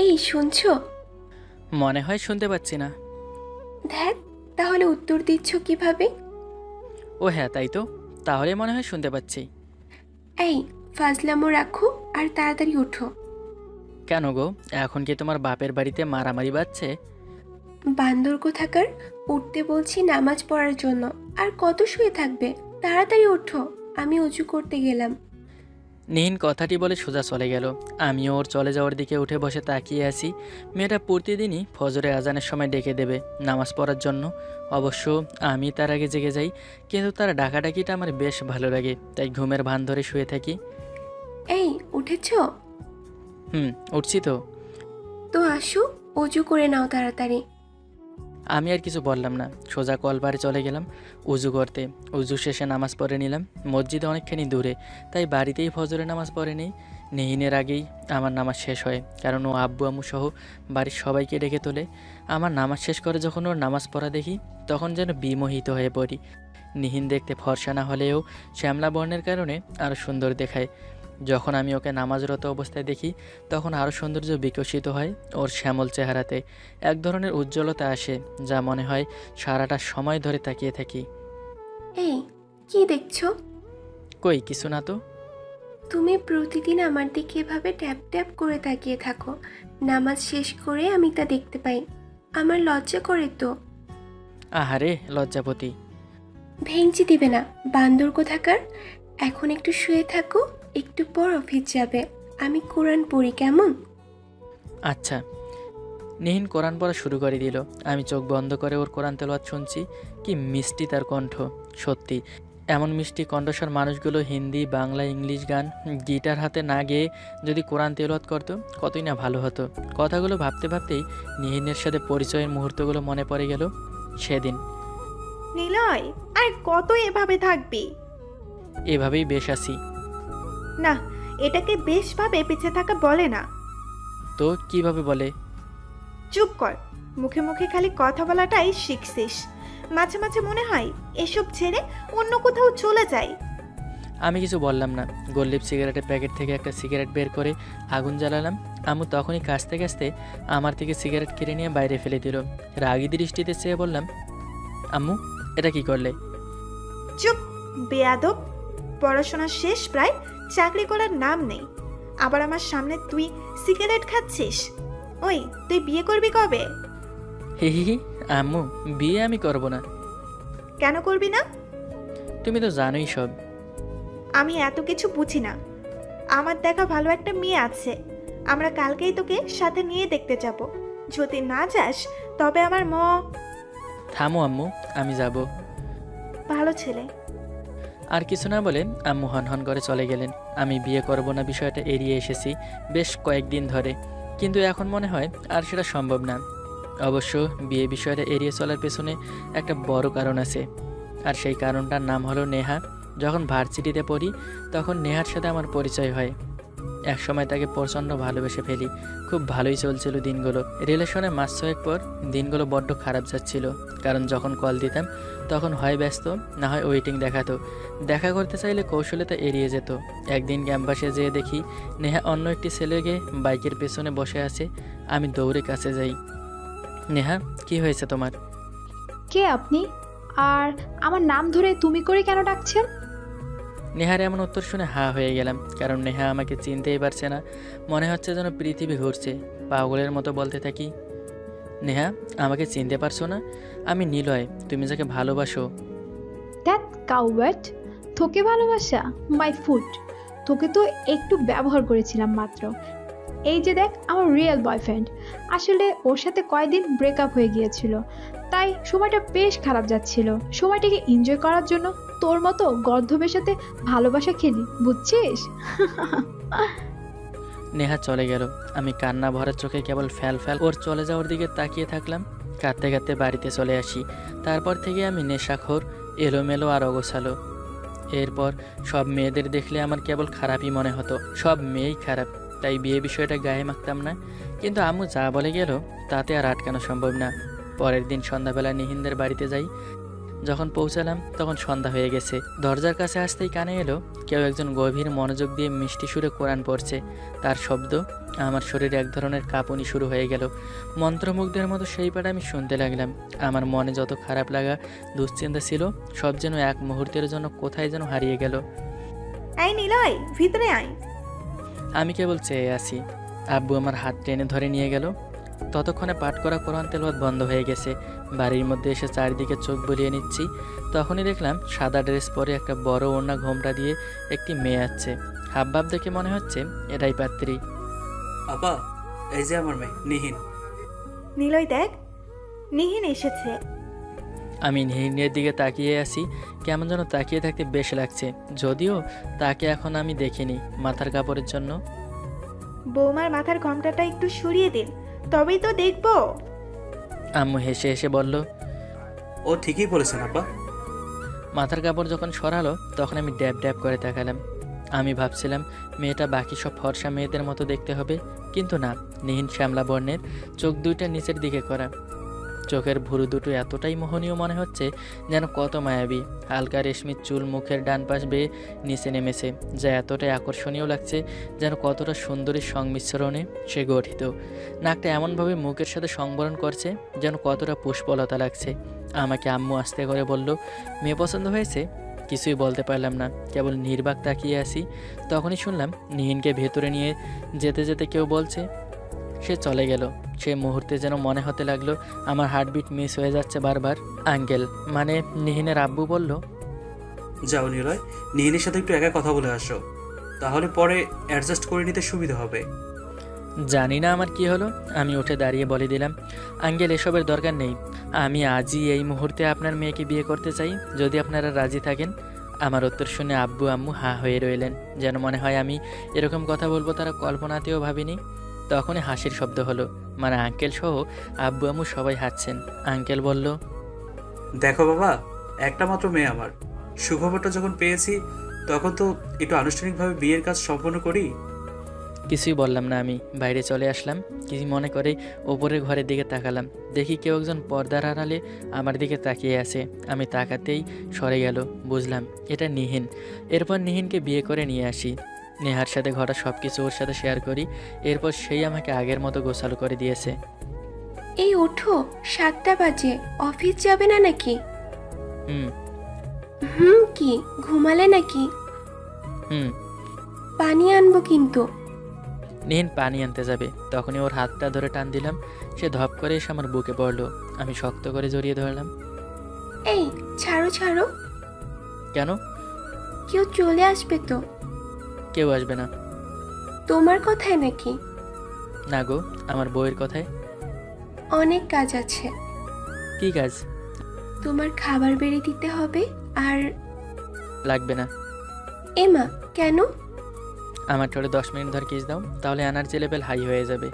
এই শুনছো? মনে হয় শুনতে পাচ্ছি না। ধ্যাত, তাহলে উত্তর দিচ্ছ কিভাবে? ও হ্যাঁ, তাই তো। তাহলে মনে হয় শুনতে পাচ্ছি। এই, ফাজলামো রাখো আর তাড়াতাড়ি ওঠো। কেন গো, এখন কি তোমার বাপের বাড়িতে মারামারি বাজছে? বান্দর কোথাকার! উঠতে বলছি নামাজ পড়ার জন্য। আর কত শুয়ে থাকবে? তাড়াতাড়ি ওঠো, আমি অজু করতে গেলাম। নিহিন কথাটি বলে সোজা চলে গেল। আমিও ওর চলে যাওয়ার দিকে উঠে বসে তাকিয়ে আছি। মেয়েটা প্রতিদিনই ফজরে আজানের সময় ডেকে দেবে নামাজ পড়ার জন্য। অবশ্য আমি তার আগে জেগে যাই, কিন্তু তার ডাকাডাকিটা আমার বেশ ভালো লাগে, তাই ঘুমের ভান ধরে শুয়ে থাকি। এই, উঠেছো? হুম, উঠছি তো। তো আসো, অজু করে নাও তাড়াতাড়ি। আমি আর কিছু বললাম না, সোজা কলপারে চলে গেলাম উজু করতে। উজু শেষে নামাজ পড়ে নিলাম। মসজিদে অনেকখানি দূরে, তাই বাড়িতেই ফজরের নামাজ পড়ে নেই। নেহিনের আগেই আমার নামাজ শেষ হয়, কারণ ও আব্বু আম্মু সহ বাড়ির সবাইকে ডেকে তোলে। আমার নামাজ শেষ করে যখন ওর নামাজ পড়া দেখি, তখন যেন বিমোহিত হয়ে পড়ি। নিহিন দেখতে ফর্সা না হলেও শ্যামলা বর্ণের কারণে আরও সুন্দর দেখায়। যখন আমি ওকে নামাজরত অবস্থায় দেখি, তখন আরও সৌন্দর্য বিকশিত হয় ওর শ্যামল চেহারাতে। এক ধরনের উজ্জ্বলতা আসে, যা মনে হয় সারাটা সময় ধরে তাকিয়ে থাকি। এই, কি দেখছো? কই কিছু না তো। তুমি প্রতিদিন আমার দিকে এভাবে ট্যাপ ট্যাপ করে তাকিয়ে থাকো। নামাজ শেষ করে আমি তা দেখতে পাই। আমার লজ্জা করে তো। আহারে লজ্জাপতি। ভেঙচি দিবে না, বান্দর কোথাকার! এখন একটু শুয়ে থাকো, একটু পর অফিস যাবে। আমি কোরআন পড়ি, কেমন? আচ্ছা। নিহিন কোরআন পড়া শুরু করে দিল। আমি চোখ বন্ধ করে ওর কোরআন তেলাওয়াত শুনছি। কি মিষ্টি তার কণ্ঠ! সত্যি, এমন মিষ্টি কণ্ঠস্বর মানুষগুলো হিন্দি, বাংলা, ইংলিশ গান গিটার হাতে না গেয়ে যদি কোরআন তেলাওয়াত করতো, কতই না ভালো হতো। কথাগুলো ভাবতে ভাবতেই নিহিনের সাথে পরিচয়ের মুহূর্তগুলো মনে পড়ে গেল সেদিন। নিলয়, আর কত এভাবে থাকবি? এভাবেই বেশ আছি। না, এটাকে বেশভাবে পিছে থাকা বলে না। তো কিভাবে বলে? চুপ কর। মুখে মুখে খালি কথা বলাটাই শিখছিস। মাঝে মাঝে মনে হয় এসব ছেড়ে অন্য কোথাও চলে যাই। আমি কিছু বললাম না। গোল্লিপ সিগারেটের প্যাকেট থেকে একটা সিগারেট বের করে আগুন জ্বালালাম। আম্মু তখনই কাছতে কাছতে আমার থেকে সিগারেট কেড়ে নিয়ে বাইরে ফেলে দিল। রাগী দৃষ্টিতে চেয়ে বললাম, আম্মু এটা কি করলে? চুপ, বেয়াদব! পড়াশোনা শেষ প্রায়, চাকরি করার নাম নেই। আবার আমার সামনে তুই সিগারেট খাচ্ছিস? ওই, তুই বিয়ে করবি কবে? হি হি হি। আম্মু, বিয়ে আমি করব না। কেন করবি না? তুমি তো জানোই সব। আমি এত কিছু বুঝি না। আমার দেখা ভালো একটা মেয়ে আছে, আমরা কালকেই তোকে সাথে নিয়ে দেখতে যাব। যদি না যাস তবে আমার থামো আম্মু, আমি যাব। ভালো ছেলে। আর কিছু না বলে আম্মু হনহন করে চলে গেলেন। আমি বিয়ে করব না বিষয়টা এড়িয়ে এসেছি বেশ কয়েকদিন ধরে, কিন্তু এখন মনে হয় আর সেটা সম্ভব না। অবশ্য বিয়ে বিষয়টা এড়িয়ে চলার পেছনে একটা বড় কারণ আছে, আর সেই কারণটার নাম হলো নেহা। যখন ভার্সিটিতে পড়ি, তখন নেহার সাথে আমার পরিচয় হয়। একসময় তাকে প্রচণ্ড ভালোবেসে ফেলি। খুব ভালোই চলছিল দিনগুলো। রিলেশনে মাস ছয়েক পর দিনগুলো বড্ড খারাপ যাচ্ছিল, কারণ যখন কল দিতাম তখন হয় ব্যস্ত, না হয় ওয়েটিং দেখাতো। দেখা করতে চাইলে কৌশলে তা এড়িয়ে যেত। একদিন ক্যাম্পাসে যেয়ে দেখি নেহা অন্য একটি ছেলেকে বাইকের পেছনে বসে আছে। আমি দৌড়ে কাছে যাই। নেহা, কি হয়েছে তোমার? কে আপনি? আর আমার নাম ধরে তুমি করে কেন ডাকছেন? নেহার এমন উত্তর শুনে হা হয়ে গেলাম, কারণ নেহা আমাকে চিনতেই পারছে না। মনে হচ্ছে যেন পৃথিবী ঘুরছে। পাগলের মতো বলতে থাকি, নেহা, আমাকে চিনতে পারছো না? আমি নিলয়, তুমি যাকে ভালোবাসো। দ্যাট কাউওয়ার্ড! তোকে ভালোবাসা? My food! তোকে তো একটু ব্যবহার করেছিলাম মাত্র। এই যে দেখ আমার রিয়েল বয়ফ্রেন্ড। আসলে ওর সাথে কয়েকদিন ব্রেকআপ হয়ে গিয়েছিল, তাই সময়টা বেশ খারাপ যাচ্ছিল। সময়টাকে এনজয় করার জন্য তোর মতো গর্ধবের সাথে ভালোবাসা খেলি, বুঝছিস? নেহা চলে গেল। আমি কান্না ভরা চোখে কেবল ফ্যাল ফ্যাল ওর চলে যাওয়ার দিকে তাকিয়ে থাকলাম। কাঁদতে কাঁদতে বাড়িতে চলে আসি। তারপর থেকে আমি নেশাখোর, এলোমেলো আর অগোছালো। এরপর সব মেয়েদের দেখলে আমার কেবল খারাপই মনে হতো। সব মেয়েই খারাপ, তাই বিয়ে বিষয়টা গায়ে মাখতাম না। কিন্তু আম্মু যা বলে গেল তাতে আর আটকানো সম্ভব না। পরের দিন সন্ধ্যাবেলা নিহিনদের বাড়িতে যাই। যখন পৌঁছালাম তখন সন্ধ্যা হয়ে গেছে। দরজার কাছে আসতেই কানে এলো কেউ একজন গভীর মনোযোগ দিয়ে মিষ্টি সুরে কোরআন পড়ছে। তার শব্দ আমার শরীরে এক ধরনের কাঁপুনি শুরু হয়ে গেল। মন্ত্রমুগ্ধের মতো সেই পাঠ আমি শুনতে লাগলাম। আমার মনে যত খারাপ লাগা দুশ্চিন্তা ছিল সব যেন এক মুহূর্তের জন্য কোথায় যেন হারিয়ে গেল। এই নিলয়, ভিতরে আয়। আমি কেবল চেয়ে আছি। আব্বু আমার হাত টেনে ধরে নিয়ে গেল। ততক্ষণে পাঠ করা কোরআন তেলাওয়াত বন্ধ হয়ে গেছে। বাড়ির মধ্যে এসে চারিদিকে চোখ বুলিয়ে নিচ্ছি। তখনই দেখলাম সাদা ড্রেস পরে একটা বড় ওড়না ঘোমটা দিয়ে একটি মেয়ে আসছে। হাবভাব দেখে মনে হচ্ছে এটাই পাত্রী। আপা, এই যে আমার মেয়ে নিহিন। নিলয় দেখ, নিহিন এসেছে। আমি নিহিনের দিকে তাকিয়ে আছি। কেমন যেন তাকিয়ে থাকতে বেশ লাগছে, যদিও তাকে এখন আমি দেখিনি মাথার কাপড়ের জন্য। বৌমার মাথার ঘোমটাটা একটু সরিয়ে দিন, তবেই তো দেখবো। আম্মু হেসে হেসে বলল। ও ঠিকই বলেছেন আপা। মাথার কাপড় যখন সরালো তখন আমি ড্যাব ড্যাব করে তাকালাম। আমি ভাবছিলাম মেয়েটা বাকি সব ফর্সা মেয়েদের মতো দেখতে হবে, কিন্তু না। নিহিন শ্যামলা বর্ণের, চোখ দুইটা নিচের দিকে করা। চোখের ভুরু দুটো এতটাই মোহনীয় মনে হচ্ছে যেন কত মায়াবী। হালকা রেশমির চুল মুখের ডান পাশ বেয়ে নিচে নেমেছে, যা এতটাই আকর্ষণীয় লাগছে যেন কতটা সুন্দরীর সংমিশ্রণে সে গঠিত। নাকটা এমনভাবে মুখের সাথে সংবরণ করছে যেন কতটা পুষ্পলতা লাগছে। আমাকে আম্মু আস্তে করে বলল, মেয়ে পছন্দ হয়েছে? কিছুই বলতে পারলাম না, কেবল নির্বাক তাকিয়ে আসি। তখনই শুনলাম নিহিনকে ভেতরে নিয়ে যেতে যেতে কেউ বলছে। সে চলে গেল। সে মুহূর্তে যেন মনে হতে লাগলো আমার হার্টবিট মিস হয়ে যাচ্ছে বারবার। আঙ্কেল মানে নিহিনের আব্বু বলল, যাও নিলয়, নিহিনের সাথে একটু একা কথা বলে আসো, তাহলে পরে অ্যাডজাস্ট করে নিতে সুবিধা হবে। জানি না আমার কি হলো। আমি উঠে দাঁড়িয়ে বলে দিলাম, আঙ্কেল এসবের দরকার নেই। আমি আজই এই মুহূর্তে আপনার মেয়েকে বিয়ে করতে চাই, যদি আপনারা রাজি থাকেন। আমার উত্তর শুনে আব্বু আম্মু হাঁ হয়ে রইলেন, যেন মনে হয় আমি এরকম কথা বলবো তারা কল্পনাতেও ভাবিনি। তখনই হাসির শব্দ হলো, মানে আঙ্কেল সহ আব্বু আম্মু সবাই হাসছেন। আঙ্কেল বলল, দেখো বাবা, একটা মাত্র মেয়ে আমার, সুখবরটা যখন পেয়েছি তখন তো একটু আনুষ্ঠানিকভাবে বিয়ের কাজ সম্পন্ন করি। কিছুই বললাম না। আমি বাইরে চলে আসলাম। কিছু মনে করে ওপরের ঘরের দিকে তাকালাম। দেখি কেউ একজন পর্দার আড়ালে আমার দিকে তাকিয়ে আছে। আমি তাকাতেই সরে গেল। বুঝলাম এটা নিহিন। এরপর নিহিনকে বিয়ে করে নিয়ে আসি। নেহার সাথে ঘটা সব কিছু ওর সাথে শেয়ার করি। এরপর সেই আমাকে আগের মতো গোছালো করে দিয়েছে। এই ওঠো, 7টা বাজে, অফিস যাবে না নাকি? হুম কি ঘুমালে নাকি? হুম পানি আনবো কিন্তু। নিহিন পানি আনতে যাবে, তখনই ওর হাতটা ধরে টান দিলাম। সে ধপ করে এসে আমার বুকে পড়লো। আমি শক্ত করে জড়িয়ে ধরলাম। এই ছাড়ো ছাড়ো। কেন? কেউ চলে আসবে তো। কেউ আসবে না। তোমার কথায় নাকি? না গো, আমার বউয়ের কথায়। অনেক কাজ আছে। কী কাজ? তোমার খাবার বেড়ে দিতে হবে। আর লাগবে না। এমা, কেন? আমার ঠোঁটে 10 মিনিট ধর কিস দাও, তাহলে এনার্জি লেভেল হাই হয়ে যাবে।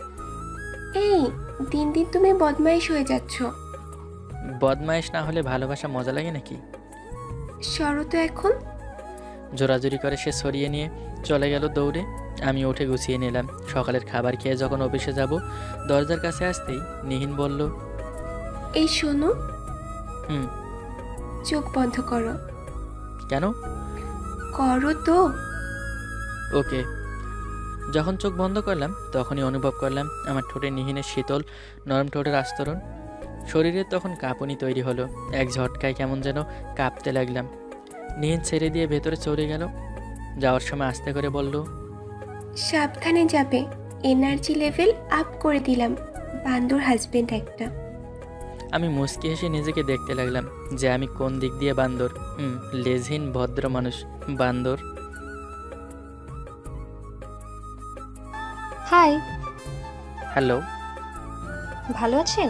এই দিন দিন তুমি বদমাইশ হয়ে যাচ্ছ। বদমাইশ না হলে ভালোবাসা মজা লাগে নাকি? সরো তো এখন। জোরাজুরি করে সে সরিয়ে নিয়ে চলে গেল দৌড়ে। আমি উঠে গুছিয়ে নিলাম। সকালের খাবার খেয়ে যখন অফিসে যাব, দরজার কাছে আসতেই নিহিন বলল, এই শোনো। হুম। চোখ বন্ধ করো। কেন? করো তো। ওকে। যখন চোখ বন্ধ করলাম তখনই অনুভব করলাম আমার ঠোঁটে নিহিনের শীতল নরম ঠোঁটের আস্তরণ। শরীরে তখন কাঁপুনি তৈরি হলো। এক ঝটকায় কেমন যেন কাঁপতে লাগলাম। নিহিন ছেড়ে দিয়ে ভেতরে চলে গেল। যাওয়ার সময় আস্তে করে বলল, সাবধানে যাবে, এনার্জি লেভেল আপ করে দিলাম। বান্দর হাজবেন্ড একটা। আমি মুচকি হেসে নিজেকে দেখতে লাগলাম যে আমি কোন দিক দিয়ে বান্দর। লেজহীন ভদ্র মানুষ বান্দর। Hi, hello. ভালো আছেন?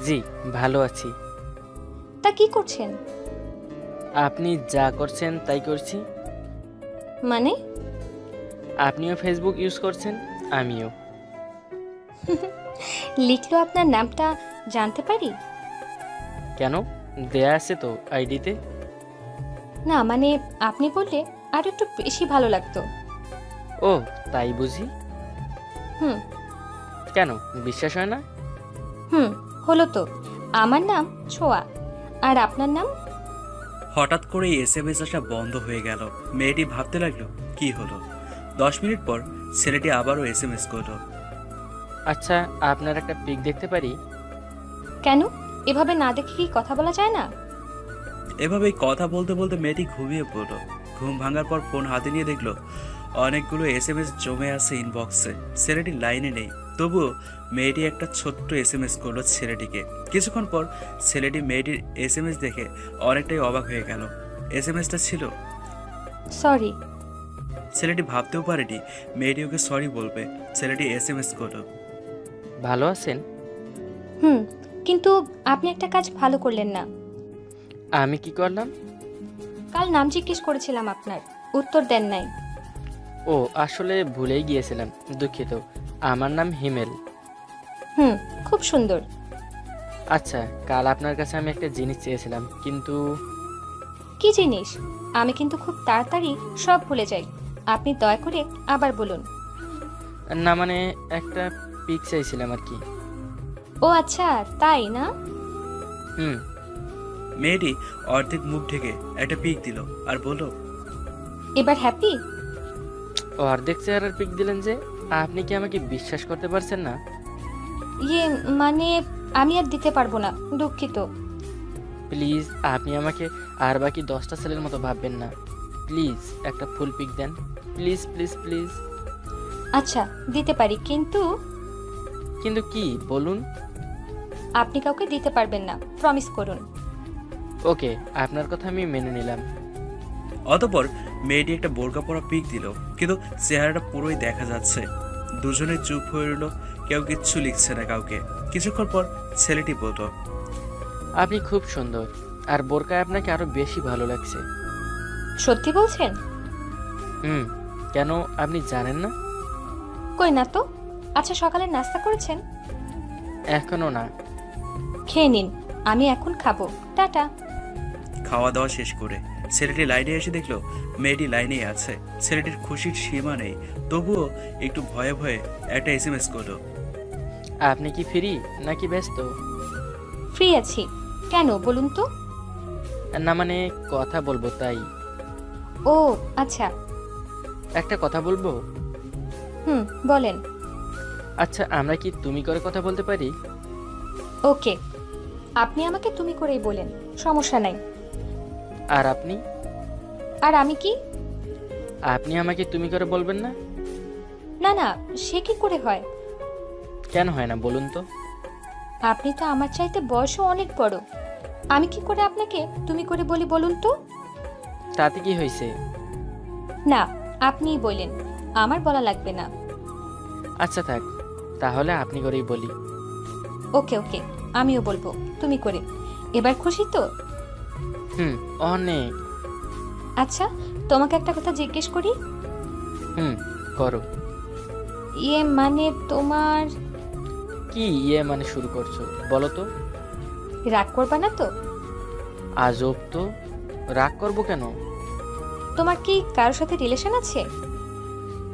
জি ভালো আছি। তা কি করছেন? আপনি যা করছেন তাই করছি। মানে? আপনিও ফেসবুক ইউজ করছেন, আমিও। লিখলো আপনার নামটা জানতে পারি? কেন? দেয়া আছে তো আইডিতে। না মানে আপনি বললে আর একটু বেশি ভালো লাগতো। ও তাই বুঝি। হুম কেন বিশ্বাস হয় না? হলো তো। আমার নাম ছোঁয়া। আর আপনার নাম? হঠাৎ করে এসএমএস আসা বন্ধ হয়ে গেল। মেয়েটি ভাবতে লাগলো কি হলো। 10 মিনিট পর ছেলেটি আবারও এসএমএস করলো। আচ্ছা, আপনার একটা পিক দেখতে পারি? কেন? এভাবে না দেখে কি কথা বলা যায় না? এভাবেই কথা বলতে বলতে মেয়েটি ঘুমিয়ে পড়লো। ঘুম ভাঙার পর ফোন হাতে নিয়ে দেখলো অনেকগুলো এসএমএস জমে আছে ইনবক্সে। ছেলেটি লাইনে নেই, তবুও মেয়েটি একটা ছোট্ট এসএমএস করলো ছেলেটিকে। কিছুক্ষণ পর ছেলেটি মেয়েটির এসএমএস দেখে অনেকটাই অবাক হয়ে গেল। এসএমএসটা ছিল, সরি। ছেলেটি ভাবতেও পারেনি মেয়েটি ওকে সরি বলবে। ছেলেটি এসএমএস করলো, ভালো আছেন? কিন্তু আপনি একটা কাজ ভালো করলেন না। আমি কি করলাম? কাল নাম জিজ্ঞেস করেছিলাম আপনার, উত্তর দেন নাই। ও, আসলে ভুলেই গিয়েছিলাম, দুঃখিত। আমার নাম হিমেল। খুব সুন্দর। আচ্ছা, কাল আপনার কাছে আমি একটা জিনিস চেয়েছিলাম, কিন্তু কি জিনিস? আমি কিন্তু খুব তাড়াতাড়ি সব ভুলে যাই। আপনি দয়া করে আবার বলুন। না মানে একটা পিক চাইছিলাম আর কি। ও আচ্ছা, তাই না? হুম। মেয়েটি অর্ধেক মুখ ঢেকে একটা পিক দিল আর বলল, এবার হ্যাপি? ও অর্ধেক চেহারার পিক দিলেন যে? আপনি কি আমাকে বিশ্বাস করতে পারছেন না? ইয়ে মানে আমি আর দিতে পারবো না, দুঃখিত। প্লিজ, আপনি আমাকে আর বাকি 10টা ছেলের মতো ভাববেন না। প্লিজ একটা ফুল পিক দেন, প্লিজ প্লিজ প্লিজ। আচ্ছা দিতে পারি, কিন্তু কিন্তু কি বলুন? আপনি কাউকে দিতে পারবেন না, প্রমিস করুন। ওকে, আপনার কথা আমি মেনে নিলাম। অতঃপর মেয়েটি একটা বোরকা পরা পিক দিল, কিন্তু চেহারাটা পুরোই দেখা যাচ্ছে। দুজনে চুপ হয়ে রইল, কেউ কিচ্ছু লিখছে না কাউকে। কিছুক্ষণ পর ছেলেটি বলল, আপনি খুব সুন্দর, আর বোরকায় আপনাকে আরো বেশি ভালো লাগছে। সত্যি বলছেন? হুম। কেন, আপনি জানেন না? কই না তো। আচ্ছা, সকালে নাস্তা করেছেন? এখনো না। খেয়ে নিন, আমি এখন খাবো। টাটা। খাওয়া দাওয়া শেষ করে ছেলেটি লাইনে এসে দেখলো মেয়েটি লাইনেই আছে। ছেলেটির খুশির সীমা নেই, তবুও একটু ভয়ে ভয়ে একটা এসএমএস করলো, আপনি কি ফ্রি নাকি ব্যস্ত? ফ্রি আছি। কেন বলুন তো? না মানে কথা বলবো তাই। ও আচ্ছা। একটা কথা বলবো? বলেন। আচ্ছা, আমরা কি তুমি করে কথা বলতে পারি? ওকে, আপনি আমাকে তুমি করেই বলেন, সমস্যা নাই। আর আপনি? আর আমি কি? আপনি আমাকে তুমি করে বলবেন না? না না, সে কি করে হয়? কেন হয় না বলুন তো? আপনি তো আমার চাইতে বয়সও অনেক বড়। আমি কি করে আপনাকে তুমি করে বলি বলুন তো? তাতে কি হয়েছে? না, আপনিই বলেন, আমার বলা লাগবে না। আচ্ছা থাক, তাহলে আপনি করেই বলি। ওকে ওকে, আমিও বলবো তুমি করে। এবার খুশি তো? হুম, অনেক। আচ্ছা, তোমাকে একটা কথা জিজ্ঞেস করি। হুম, করো। ইয়ে মানে তোমার কি মানে শুরু করছো, বলো তো? রাগ করবা না তো? আজব তো, রাগ করবো কেন? তোমার কি কারোর সাথে রিলেশন আছে?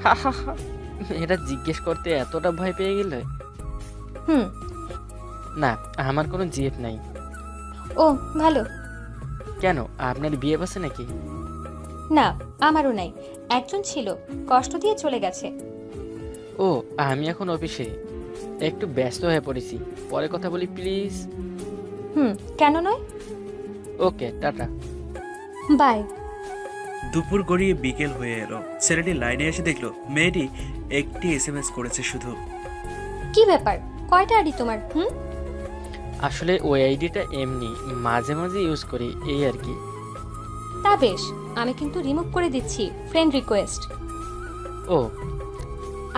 হা হা হা, এটা জিজ্ঞেস করতে এতটা ভয় পেয়ে গেলে? হুম। না, আমার কোনো জিএফ নাই। ও ভালো। কেন, আপনার বিয়ে আছে নাকি? না, আমারও নাই। একজন ছিল, কষ্ট দিয়ে চলে গেছে। ও, আমি এখন অফিসে একটু ব্যস্ত হয়ে পড়েছি, পরে কথা বলি প্লিজ। কেন নয়? ওকে, টাটা। বাই। দুপুর গড়িয়ে বিকেল হয়ে এলো। ছেলেটি লাইনে এসে দেখলো মেয়েটি একটি এসএমএস করেছে শুধু। কি ব্যাপার, কয়টা আইডি তোমার? আসলে ওই আইডিটা এমনি মাঝে মাঝে ইউজ করি, এই আর কি। তা বেশ, আমি কিন্তু রিমুভ করে দিচ্ছি ফ্রেন্ড রিকোয়েস্ট। ও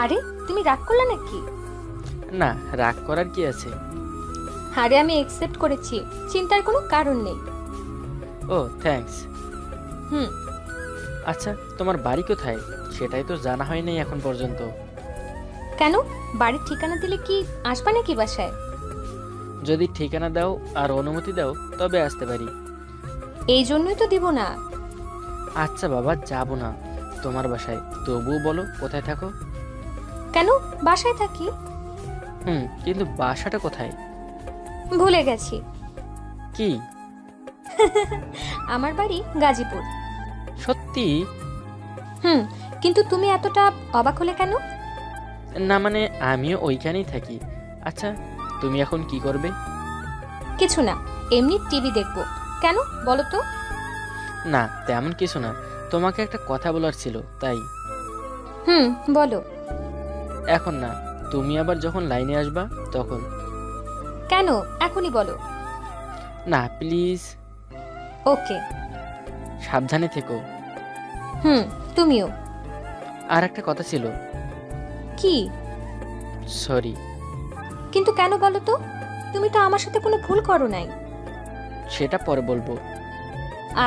আরে তুমি রাগ করলে নাকি? না, রাগ করার কি আছে? আরে আমি অ্যাকসেপ্ট করেছি, চিন্তার কোনো কারণ নেই। ও থ্যাঙ্কস। হুম। আচ্ছা, তোমার বাড়ি কোথায় সেটাই তো জানা হয়নি এখন পর্যন্ত। কেন, বাড়ির ঠিকানা দিলে কি আসবা নাকি বাসায়? যদি ঠিকানা দাও আর অনুমতি দাও তবে আসতে পারি। এই জন্যই তো দিব না। আচ্ছা বাবা, যাব না তোমার বাসায়, তবুও বলো কোথায় থাকো। কেন, বাসায় থাকি। কিন্তু বাসাটা কোথায়? ভুলে গেছি। কি? আমার বাড়ি গাজীপুর। সত্যি? হুম, কিন্তু তুমি এতটা অবাক হলে কেন? না মানে আমিও ওইখানেই থাকি। আচ্ছা, তুমি এখন কি করবে? কিছু না, এমনি টিভি দেখবো। কেন বলো তো? না তেমন কিছু না, তোমাকে একটা কথা বলার ছিল তাই। হুম, বলো। এখন না, তুমি আবার যখন লাইনে আসবা তখন। কেন এখনই বলো। না প্লিজ। ওকে। সাবধানে থেকো। হুম, তুমিও। আর একটা কথা ছিল। কি? সরি। কিন্তু কেন বলো তো? তুমি তো আমার সাথে কোনো ভুল করো নাই। সেটা পরে বলবো।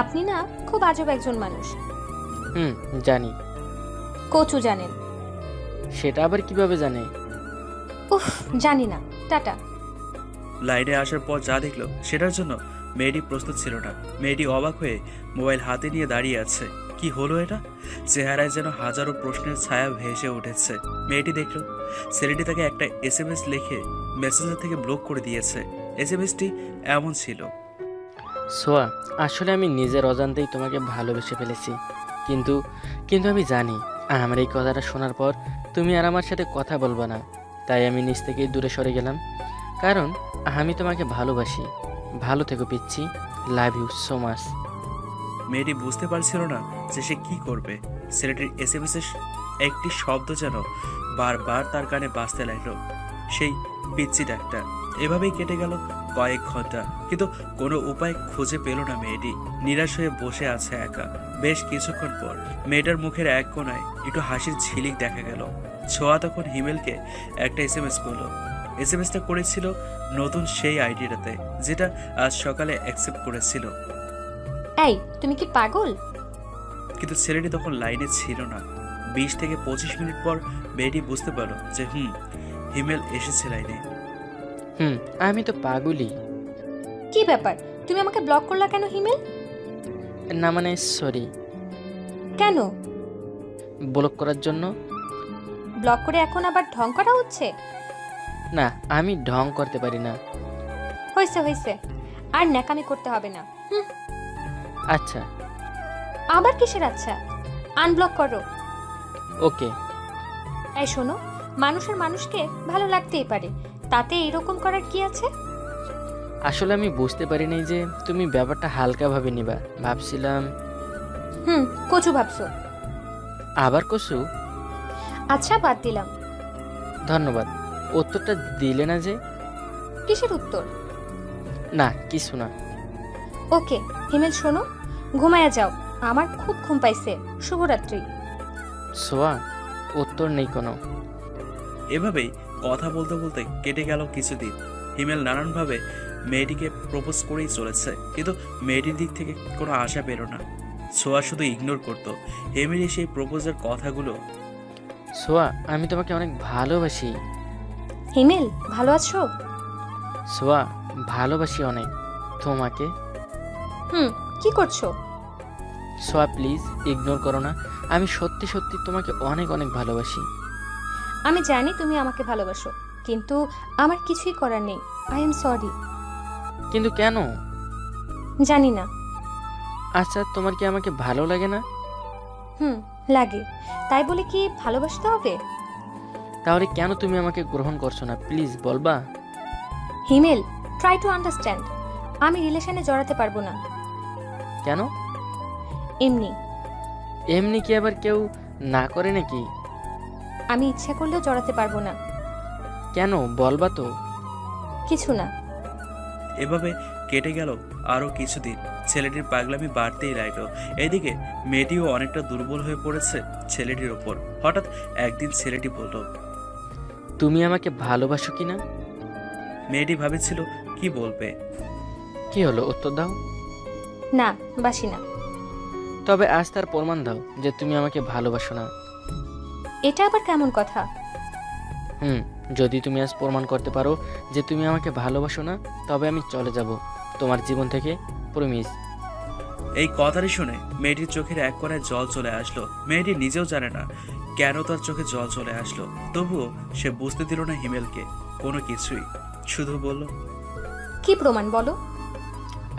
আপনি না খুব আজব একজন মানুষ। হুম, জানি। কচু জানেন? সেটা আবার কিভাবে জানে? উফ, জানি না। টাটা। লাইনে আসার পর যা দেখলো সেটার জন্য মেয়েটি প্রস্তুত ছিল না। মেয়েটি অবাক হয়ে মোবাইল হাতে নিয়ে দাঁড়িয়ে আছে। কি হলো এটা? চেহারায় যেন হাজারো প্রশ্নের ছায়া ভেসে উঠেছে। মেয়েটি দেখলো ছেলেটি তাকে একটা এসএমএস লিখে মেসেঞ্জার থেকে ব্লক করে দিয়েছে। এসএমএসটি এমন ছিল, সোয়া, আসলে আমি নিজের অজান্তেই তোমাকে ভালোবেসে ফেলেছি। কিন্তু কিন্তু আমি জানি আমার এই কথাটা শোনার পর তুমি আর আমার সাথে কথা বলবা না। তাই আমি নিজ থেকেই দূরে সরে গেলাম, কারণ আমি তোমাকে ভালোবাসি। ভালো থেকো পিচ্ছি। Love you so much. মেয়েটি বুঝতে পারছিল না যে সে কি করবে। ছেলেটির এসএমএস এর একটি শব্দ যেন বারবার তার কানে বাজতে লাগলো, সেই পিচ্ছি ডাকটা। এভাবেই কেটে গেল কয়েক ঘন্টা, কিন্তু কোনো উপায় খুঁজে পেল না মেয়েটি। নিরাশ হয়ে বসে আছে একা। বেশ কিছুক্ষণ পর মেয়েটার মুখের এক কোণায় একটু হাসির ঝিলিক দেখা গেল। ছোঁয়া তখন হিমেলকে একটা এসএমএস করলো। এসএমএসটা করেছিল নতুন সেই আইডিটাতে, যেটা আজ সকালে অ্যাকসেপ্ট করেছিল। এই, তুমি কি পাগল? কিন্তু ছেলেটি তখন লাইনে ছিল না। 20 থেকে 25 মিনিট পর মেয়েটি বুঝতে পারলো যে হিমেল এসেছে লাইনে। আমি তো পাগলই। কি ব্যাপার, তুমি আমাকে ব্লক করলা কেন হিমেল? না মানে সরি। কেন ব্লক করার জন্য? ব্লক করে এখন আবার ঢং করা হচ্ছে? না, আমি ঢং করতে পারি না। হয়েছে হয়েছে, আর ন্যাকামি করতে হবে না। হুম, আচ্ছা। আবার কিসের আচ্ছা? আনব্লক করো। ওকে। এই শোনো, মানুষের মানুষকে ভালো লাগতেই পারে, তাতে এরকম করার কি আছে? আসলে আমি বুঝতে পারিনি যে তুমি ব্যাপারটা হালকাভাবে নিবা। ভাবছিলাম। কচু ভাবছো? আবার কসু? আচ্ছা, বাদ দিলাম। ধন্যবাদ। উত্তরটা দিলে না যে? কিসের উত্তর? না কিছু না। ওকে হিমেল, শোনো, ঘুমায়া যাও, আমার খুব ঘুম পাইছে। শুভরাত্রি। সোয়া, উত্তর নেই কোনো। এভাবেই কথা বলতে বলতে কেটে গেল কিছুদিন। হিমেল নানানভাবে মেয়েটিকে প্রপোজ করেই চলেছে, কিন্তু মেয়েটির দিক থেকে কোনো আশা পেল না। ছোঁয়া শুধু ইগনোর করতো হিমেলের সেই প্রপোজের কথাগুলো। সোয়া, আমি তোমাকে অনেক ভালোবাসি। হিমেল, ভালো আছো? সোয়া, ভালোবাসি অনেক তোমাকে। কি করছো? সোয়া প্লিজ ইগনোর করো না। আমি সত্যি সত্যি তোমাকে অনেক অনেক ভালোবাসি। আমি জানি তুমি আমাকে ভালোবাসো, কিন্তু আমার কিছুই করার নেই। I am sorry. কিন্তু কেন? জানি না। আচ্ছা, তোমার কি আমাকে ভালো লাগে না? লাগে। তাই বলে কি ভালোবাসতে হবে? তাহলে কেন তুমি আমাকে গ্রহণ করছো না? প্লিজ বলবা? হিমেল, ট্রাই টু আন্ডারস্ট্যান্ড। আমি রিলেশনে জড়াতে পারবো না। কেন? এমনি। এমনি কি আবার কেউ না করে নাকি? আমি ইচ্ছা করলেও জড়াতে পারবো না। কেন বলবা তো? কিছু না। এভাবে কেটে গেল আরো কিছুদিন। ছেলেটির পাগলামি বাড়তেই লাগলো। এদিকে মেয়েটিও অনেকটা দুর্বল হয়ে পড়েছে ছেলেটির ওপর। হঠাৎ একদিন ছেলেটি বলল, তুমি আমাকে ভালোবাসো কিনা? মেয়েটি ভাবেছিল কি বলবে। কি হলো, উত্তর দাও। না, বাসি না। তবে আজ তার প্রমাণ দাও যে তুমি আমাকে ভালোবাসো না। এটা আবার কেমন কথা? যদি তুমি আজ প্রমাণ করতে পারো যে তুমি আমাকে ভালোবাসো না, তবে আমি চলে যাব তোমার জীবন থেকে। প্রমিস। এই কথাটি শুনে মেয়েটির চোখের এক কোণায় জল চলে আসলো। মেয়েটি নিজেও জানে না কেন তার চোখে জল চলে আসলো। তবুও সে বুঝতে দিল না হিমেলকে কোনো কিছুই। শুধু বলল, কি প্রমাণ বলো?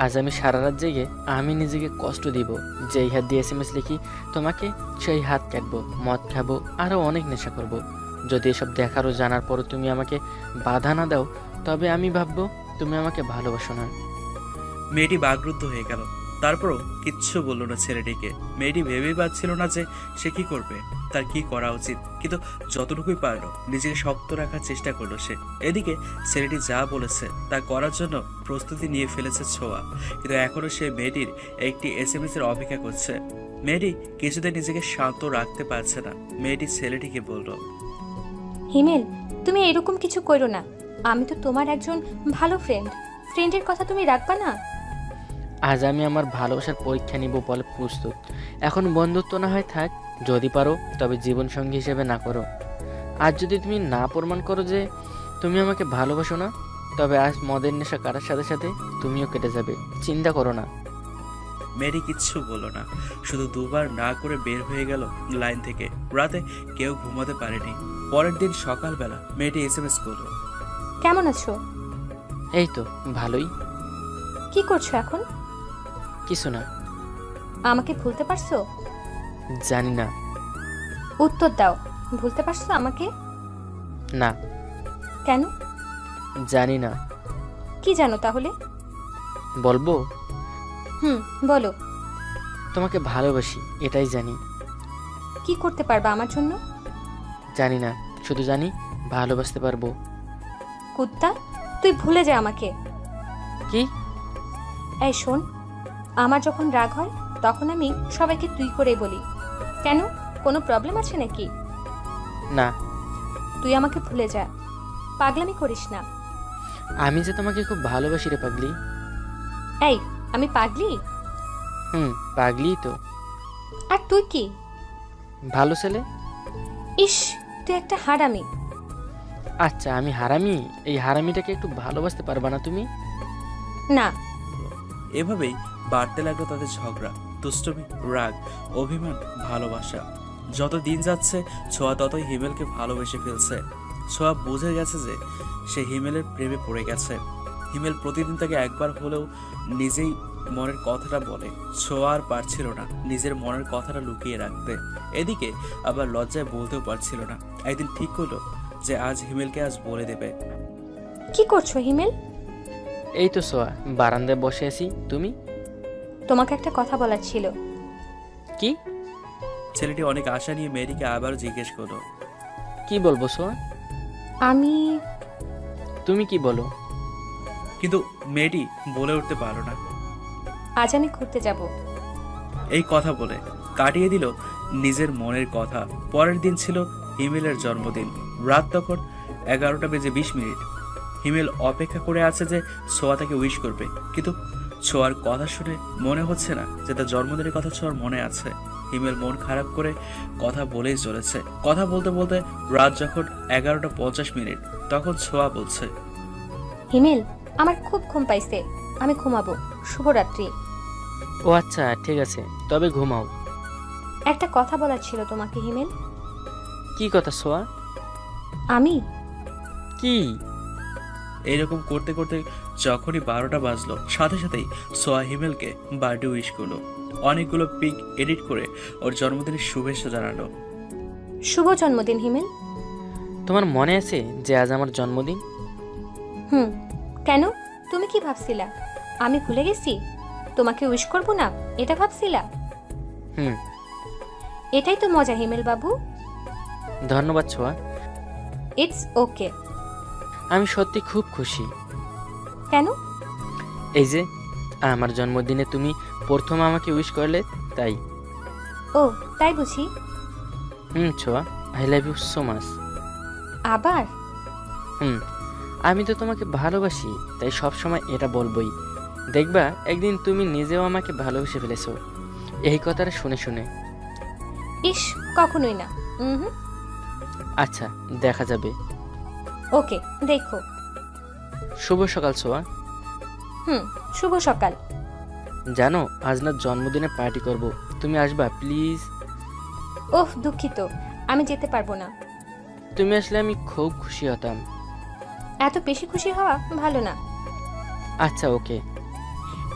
আজ আমি সারা রাত জেগে আমি নিজেকে কষ্ট দিব। যেই হাত দিয়ে SMS লিখি তোমাকে, সেই হাত কাটবো, মদ খাবো, আরও অনেক নেশা করব। যদি এসব দেখার ও জানার পরও তুমি আমাকে বাধা না দাও, তবে আমি ভাববো তুমি আমাকে ভালোবাসো না। মেয়েটি বাকরুদ্ধ হয়ে গেল। তারপরও কিচ্ছু বলল না ছেলেটিকে। মেয়েটি ভেবেই পাচ্ছিল না যে সে কি করবে, তার কি করা উচিত। কিন্তু যতটুকুই পারলো নিজেকে শক্ত রাখার চেষ্টা করলো সে। এদিকে ছেলেটি যা বলেছে তা করার জন্য প্রস্তুতি নিয়ে ফেলেছে ছোঁয়া। কিন্তু এখনও সে মেয়েটির একটি SMS এর অপেক্ষা করছে। মেয়েটি কিছুতে নিজেকে শান্ত রাখতে পারছে না। মেয়েটি ছেলেটিকে বলল, হিমেল, তুমি এরকম কিছু করো না। আমি তো তোমার একজন ভালো ফ্রেন্ডের কথা তুমি রাখবা না? আজ আমি আমার ভালোবাসার পরীক্ষা নিব বলে প্রস্তুত। এখন বন্ধুত্ব না হয় থাক, যদি পারো তবে জীবনসঙ্গী হিসেবে না করো। আজ যদি তুমি না প্রমাণ করো যে তুমি আমাকে ভালোবাসো না, তবে আজ মদের নেশা কাটার সাথে সাথে তুমিও কেটে যাবে। চিন্তা করো না। মেয়েটি কিচ্ছু বলল না, শুধু দুবার না করে বের হয়ে গেল লাইন থেকে। রাতে কেউ ঘুমাতে পারেনি। পরের দিন সকালবেলা মেয়েটি SMS করলো, কেমন আছো? এই তো ভালোই। কি করছো এখন? কিছু না। আমাকে ভুলতে পারছো? জানি না। উত্তর দাও, ভুলতে পারছো আমাকে? না। কেন? জানি না। কি জানো তাহলে? বলবো? বলো। তোমাকে ভালোবাসি, এটাই জানি। কি করতে পারবা আমার জন্য? জানি না, শুধু জানি ভালোবাসতে পারবো। কুত্তা, তুই ভুলে যা আমাকে। কি? এই শোন, আমার যখন রাগ হয় তখন আমি সবাইকে তুই করেই বলি। কেন, কোনো প্রবলেম আছে নাকি? না। তুই আমাকে ভুলে যা, পাগলামি করিস না। আমি যে তোমাকে খুব ভালোবাসি রে পাগলি। এই, আমি পাগলি? পাগলি তো। আর তুই কি? ভালো ছেলে। ইস, তুই একটা হারামি। আচ্ছা, আমি হারামি? এই হারামিটাকে একটু ভালোবাসতে পারবা না তুমি? না। এভাবেই বাড়তে লাগলো তাদের ঝগড়া, দুষ্টুমি, রাগ, অভিমান, ভালোবাসা। যত দিন যাচ্ছে ছোঁয়া ততই হিমেলকে ভালোবেসে ফেলছে। ছোঁয়া বুঝে গেছে যে সে হিমেলের প্রেমে পড়ে গেছে। হিমেল প্রতিদিন তাকে একবার হলেও নিজেই মনের কথাটা বলে। ছোঁয়া আর পারছিল না নিজের মনের কথাটা লুকিয়ে রাখতে। এদিকে আবার লজ্জায় বলতেও পারছিল না। একদিন ঠিক করলো যে আজ হিমেলকে আজ বলে দেবে। কি করছো হিমেল? এই তো সোয়া, বারান্দায় বসে আছি। তুমি? তোমাকে একটা কথা বলার ছিল। কি? ছেলেটি অনেক আশা নিয়ে মেয়েটিকে আবারও জিজ্ঞেস করলো, কি বলবো সোয়া? আমি তুমি কি বলো? কিন্তু মেয়েটি বলে উঠতে পারলো না। আজ আমি ঘুরতে যাব। এই কথা বলে কাটিয়ে দিল নিজের মনের কথা। পরের দিন ছিল হিমেলের জন্মদিন। রাত তখন 11:20। হিমেল অপেক্ষা করে আছে যে ছোঁয়া তাকে উইশ করবে, কিন্তু ছোঁয়ার কথা শুনে মনে হচ্ছে না যে তার জন্মদিনের কথা ছোঁয়ার মনে আছে। হিমেল মন খারাপ করে কথা বলেই চলেছে। কথা বলতে বলতে রাত যখন 11:50, তখন ছোঁয়া বলছে, হিমেল, আমার খুব ঘুম পাইছে, আমি ঘুমাবো। শুভরাত্রি। ও আচ্ছা, ঠিক আছে, তবে ঘুমাও। একটা কথা বলার ছিল তোমাকে হিমেল। কি কথা সোয়া? আমি কি? এইরকম করতে করতে যখনই 12টা বাজলো, সাথে সাথেই সোয়া হিমেলকে বার্থডে উইশ করলো। অনেকগুলো পিক এডিট করে ওর জন্মদিনের শুভেচ্ছা জানালো। শুভ জন্মদিন হিমেল। তোমার মনে আছে যে আজ আমার জন্মদিন? কেন, তুমি কি ভাবছিলা আমি ভুলে গেছি? তোমাকে উইশ করব না এটা ভাবছিলা? হুম। এটাই তো মজা হিমেল বাবু। ধন্যবাদ ছোয়া। It's okay. আমি সত্যি খুব খুশি। কেন? এই যে আমার জন্মদিনে তুমি প্রথম আমাকে উইশ করলে, তাই। ও তাই বুঝি। Chhoya, I love you so much. আবার? আমি তো তোমাকে ভালোবাসি, তাই সব সময় এটা বলবোই। দেখবা একদিন তুমি নিজেও আমাকে ভালোবেসে ফেলেছো এই কথাটা শুনে শুনে। ইস, কখনোই না। আচ্ছা, দেখা যাবে। ওকে, দেখো। শুভ সকাল ছোয়া। শুভ সকাল। জানো আজ না জন্মদিনে পার্টি করব, তুমি আসবা প্লিজ? ওহ, দুঃখিত, আমি যেতে পারবো না। তুমি আসলে আমি খুব খুশি হতাম। এত বেশি খুশি হওয়া ভালো না। আচ্ছা ওকে।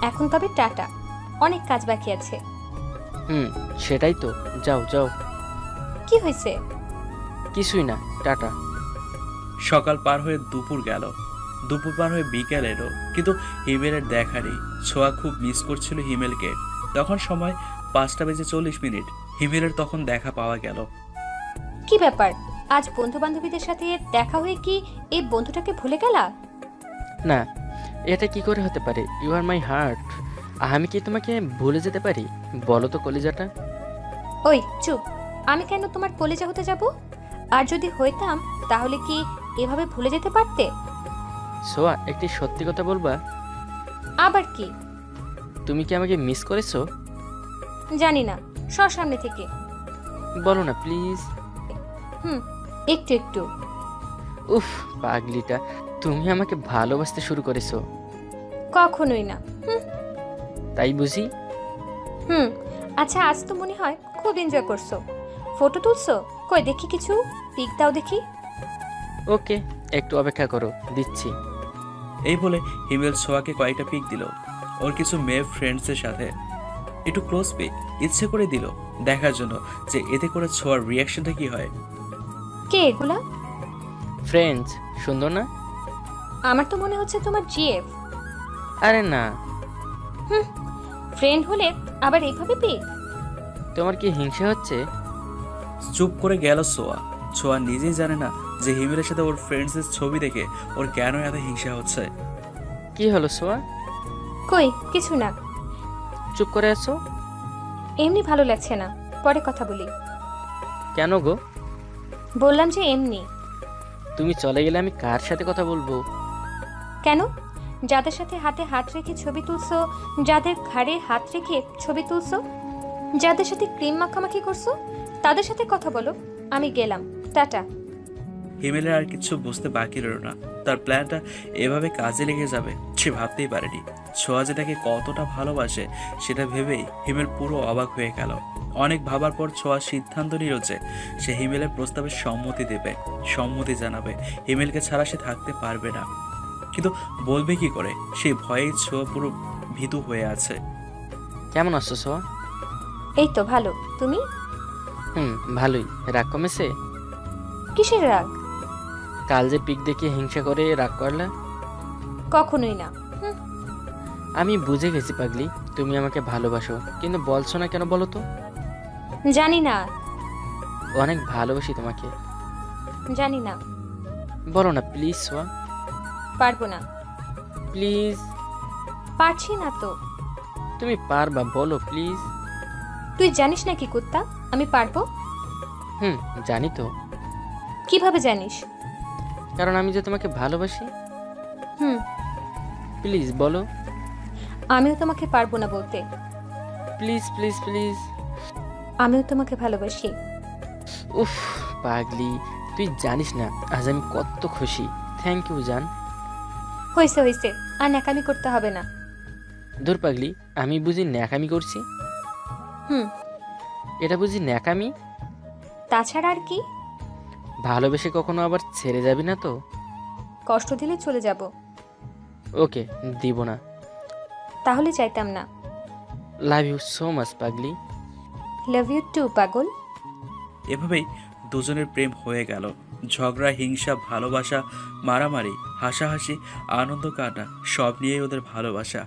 এখন তবে টাটা, অনেক কাজ বাকি আছে। সেটাই তো, যাও যাও। কি হয়েছে? কিছুই না, টাটা। সকাল পার হয়ে দুপুর গেল, দুপুর পার হয়ে বিকেল এলো, কিন্তু হিমেলের দেখা নেই। ছোঁয়া খুব মিস করছিল হিমেলকে। তখন সময় 5:40। হিমেলের তখন দেখা পাওয়া গেল। কি ব্যাপার, আজ বন্ধু বান্ধবীদের সাথে দেখা হয়ে কি এই বন্ধুটাকে ভুলে গেলা? না, এটা কি করে হতে পারে? You are my heart. আমি কি তোমাকে ভুলে যেতে পারি? বলো তো কলিজাটা। ওই চুপ, আমি কেন তোমার কলেজে হতে যাব? আর যদি হইতাম তাহলে কি এভাবে ভুলে যেতে পারতে? সোয়া, একটি সত্যি কথা বলবা? আবার কি? তুমি কি আমাকে মিস করেছো? জানি না, সর সামনে থেকে। বলো না প্লিজ। একটু একটু। উফ, পাগলিটা, তুমি আমাকে ভালোবাসতে শুরু করেছো। কখনোই না। তাই বুঝি? আচ্ছা, আজ তো মনে হয় খুব এনজয় করছো। ফটো তুলছো? কই দেখি কিছু, পিক দাও দেখি। ওকে, একটু অপেক্ষা করো, দিচ্ছি। এই বলে হিমেল ছোঁয়াকে কয়েকটা পিক দিল ওর কিছু মেয়ে ফ্রেন্ডসের সাথে। একটু ক্লোজ পিক ইচ্ছে করে দিল, দেখার জন্য যে এতে করে ছোঁয়ার রিয়াকশনটা কি হয়। কে এগুলা? ফ্রেন্ডস, সুন্দর না? আমার তো মনে হচ্ছে তোমার জিএফ। আরে না। ফ্রেন্ড হলে আবার এইভাবে পিক? তোমার কি হিংসা হচ্ছে? চুপ করে গেল ছোঁয়া। ছোঁয়া নিজেই জানে না যে হিমেলের সাথে ওর ফ্রেন্ডসের ছবি দেখে ওর কেন এত হিংসা হচ্ছে। কি হলো সোয়া? কই কিছু না। চুপ করে আছো? এমনি ভালো লাগছে না, পরে কথা বলি। কেন গো? বললাম যে এমনি। তুমি চলে গেলে আমি কার সাথে কথা বলবো? কেন? যাদের সাথে হাতে হাত রেখে ছবি তুলছো, যাদের ঘাড়ে হাত রেখে ছবি তুলছো, যাদের সাথে ক্রিম মাখামাখি করছো, তাদের সাথে কথা বলো। আমি গেলাম, টাটা। হিমেলের আর কিছু বুঝতে বাকি রইল না। তার প্ল্যানটা এভাবে কাজে লেগে যাবে সে ভাবতেই পারেনি। ছোঁয়া যে তাকে কতটা ভালোবাসে সেটা ভেবেই হিমেল পুরো অবাক হয়ে গেল। অনেক ভাবার পর ছোঁয়া সিদ্ধান্ত নিল যে সে হিমেলের প্রস্তাবে সম্মতি দেবে, সম্মতি জানাবে। হিমেলকে ছাড়া সে থাকতে পারবে না, কিন্তু বলবে কি করে? সেই ভয়েই ছোঁয়া পুরো ভীতু হয়ে আছে। কেমন আছো সোয়া? এই তো ভালো, তুমি? ভালোই। রাগ কমেছে? কিসের রাগ? কাল যে পিক দেখে হিংসা করে রাগ করলা? কখনোই না। আমি বুঝে গেছি পাগলি, তুমি আমাকে ভালোবাসো, কিন্তু বলছো না কেন বলো তো? জানি না। অনেক ভালোবাসি তোমাকে। জানি না। বলো না প্লিজ সোয়া। পারবো না। প্লিজ। পারছি না তো। তুমি পারবা, বলো প্লিজ। তুই জানিস নাকি কুত্তা আমি পারবো? জানি তো। কিভাবে জানিস? কারণ আমি যে তোমাকে ভালোবাসি। হুম। প্লিজ বলো। আমিও তোমাকে পারবো না বলতে। Please please please. আমিও তোমাকে ভালোবাসি। উফ পাগলি, তুই জানিস না আজ আমি কত খুশি। থ্যাংক ইউ জান। হয়েছে হয়েছে, আর ন্যাকামি করতে হবে না। ধুর পাগলি, আমি বুঝি ন্যাকামি করছি? হুম। এটা বুঝি ন্যাকামি? তাছাড়া আর কি? ভালোবেসে কখনো আবার ছেড়ে যাবি না তো? কষ্ট দিলে চলে যাব। ওকে, দিব না। তাহলে চাইতাম না। লাভ ইউ সো মাচ পাগলি। লাভ ইউ টু পাগল। এভাবেই দুজনের প্রেম হয়ে গেল। ঝগড়া, হিংসা, ভালোবাসা, মারামারি, হাসাহাসি, আনন্দ কান্না সব নিয়েই ওদের ভালোবাসা।